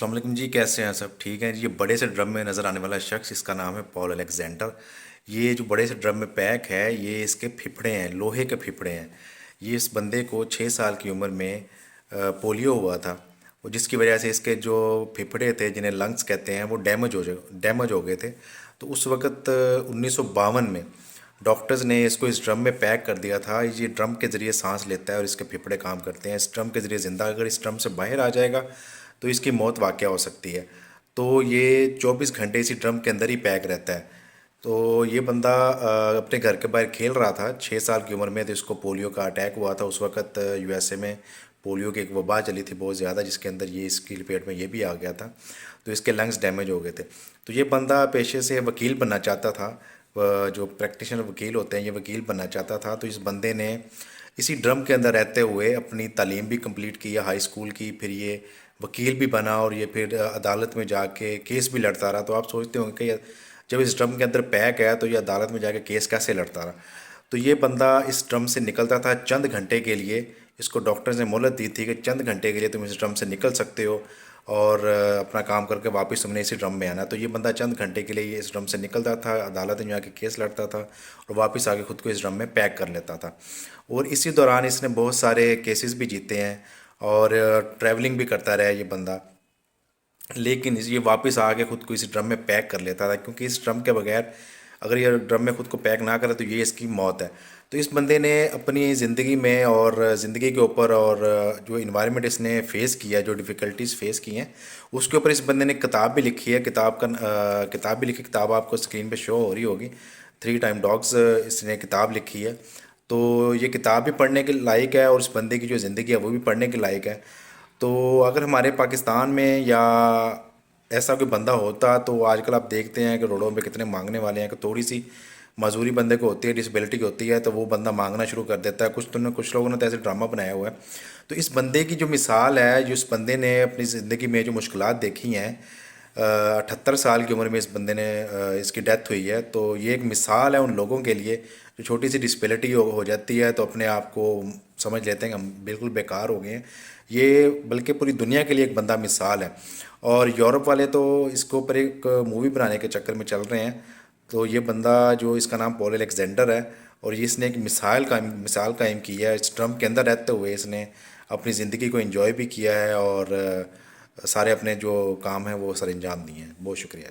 السلام علیکم جی، کیسے ہیں سب؟ ٹھیک ہیں جی۔ یہ بڑے سے ڈرم میں نظر آنے والا شخص، اس کا نام ہے پال الیگزینڈر۔ یہ جو بڑے سے ڈرم میں پیک ہے، یہ اس کے پھپھڑے ہیں، لوہے کے پھپھڑے ہیں۔ یہ اس بندے کو 6 سال کی عمر میں پولیو ہوا تھا، اور جس کی وجہ سے اس کے جو پھپھڑے تھے، جنہیں لنگس کہتے ہیں، وہ ڈیمیج ہو گئے تھے۔ تو اس وقت 1952 میں ڈاکٹرز نے اس کو اس ڈرم میں پیک کر دیا تھا۔ یہ ڈرم کے ذریعے سانس لیتا ہے اور اس کے پھپھڑے کام کرتے ہیں اس ڈرم کے ذریعے زندہ۔ اگر اس ڈرم سے باہر آ جائے گا تو اس کی موت واقع ہو سکتی ہے۔ تو یہ 24 گھنٹے اسی ڈرم کے اندر ہی پیک رہتا ہے۔ تو یہ بندہ اپنے گھر کے باہر کھیل رہا تھا 6 سال کی عمر میں، تو اس کو پولیو کا اٹیک ہوا تھا۔ اس وقت یو ایس اے میں پولیو کی ایک وبا چلی تھی بہت زیادہ، جس کے اندر یہ اس کی لپیٹ میں یہ بھی آ گیا تھا، تو اس کے لنگس ڈیمیج ہو گئے تھے۔ تو یہ بندہ پیشے سے وکیل بننا چاہتا تھا، جو پریکٹیشنر وکیل ہوتے ہیں، یہ وکیل بننا چاہتا تھا۔ تو اس بندے نے اسی ڈرم کے اندر رہتے ہوئے اپنی تعلیم بھی کمپلیٹ کی، ہائی اسکول کی، پھر یہ وکیل بھی بنا، اور یہ پھر عدالت میں جا کے کیس بھی لڑتا رہا۔ تو آپ سوچتے ہوں گے کہ جب اس ڈرم کے اندر پیک ہے تو یہ عدالت میں جا کے کیس کیسے لڑتا رہا؟ تو یہ بندہ اس ڈرم سے نکلتا تھا چند گھنٹے کے لیے۔ اس کو ڈاکٹرز نے مہلت دی تھی کہ چند گھنٹے کے لیے تم اس ڈرم سے نکل سکتے ہو، اور اپنا کام کر کے واپس تم نے اسی ڈرم میں آنا۔ تو یہ بندہ چند گھنٹے کے لیے اس ڈرم سے نکلتا تھا، عدالت میں جا کے کیس لڑتا تھا، اور واپس آ کے خود کو اس ڈرم میں پیک کر لیتا تھا۔ اور اسی دوران اس نے بہت سارے کیسز بھی جیتے ہیں، اور ٹریولنگ بھی کرتا رہا یہ بندہ۔ لیکن یہ واپس آ کے خود کو اس ڈرم میں پیک کر لیتا تھا، کیونکہ اس ڈرم کے بغیر اگر یہ ڈرم میں خود کو پیک نہ کرے تو یہ اس کی موت ہے۔ تو اس بندے نے اپنی زندگی میں اور زندگی کے اوپر، اور جو انوائرمنٹ اس نے فیس کیا، جو ڈیفیکلٹیز فیس کی ہیں، اس کے اوپر اس بندے نے کتاب بھی لکھی ہے۔ کتاب بھی لکھی، کتاب آپ کو اسکرین پہ شو ہو رہی ہوگی، 3 ٹائم ڈاگز، اس نے کتاب لکھی ہے۔ تو یہ کتاب بھی پڑھنے کے لائق ہے، اور اس بندے کی جو زندگی ہے وہ بھی پڑھنے کے لائق ہے۔ تو اگر ہمارے پاکستان میں یا ایسا کوئی بندہ ہوتا، تو آج کل آپ دیکھتے ہیں کہ روڈوں پہ کتنے مانگنے والے ہیں، کہ تھوڑی سی معذوری بندے کو ہوتی ہے، ڈسیبلٹی کی ہوتی ہے، تو وہ بندہ مانگنا شروع کر دیتا ہے۔ کچھ لوگوں نے تو ایسے ڈرامہ بنایا ہوا ہے۔ تو اس بندے کی جو مثال ہے، جو اس بندے نے اپنی زندگی میں جو مشکلات دیکھی ہیں، 78 سال کی عمر میں اس بندے نے اس کی ڈیتھ ہوئی ہے، تو یہ ایک مثال ہے ان لوگوں کے لیے جو چھوٹی سی ڈسپلٹی ہو جاتی ہے تو اپنے آپ کو سمجھ لیتے ہیں کہ ہم بالکل بیکار ہو گئے ہیں۔ یہ بلکہ پوری دنیا کے لیے ایک بندہ مثال ہے، اور یورپ والے تو اس کے اوپر ایک مووی بنانے کے چکر میں چل رہے ہیں۔ تو یہ بندہ جو اس کا نام پال الیگزینڈر ہے، اور یہ اس نے ایک مثال قائم کی ہے۔ اس ٹرمپ کے اندر رہتے ہوئے اس نے اپنی زندگی کو انجوائے بھی کیا ہے، اور سارے اپنے جو کام ہیں وہ سر انجام دیے ہیں۔ بہت شکریہ۔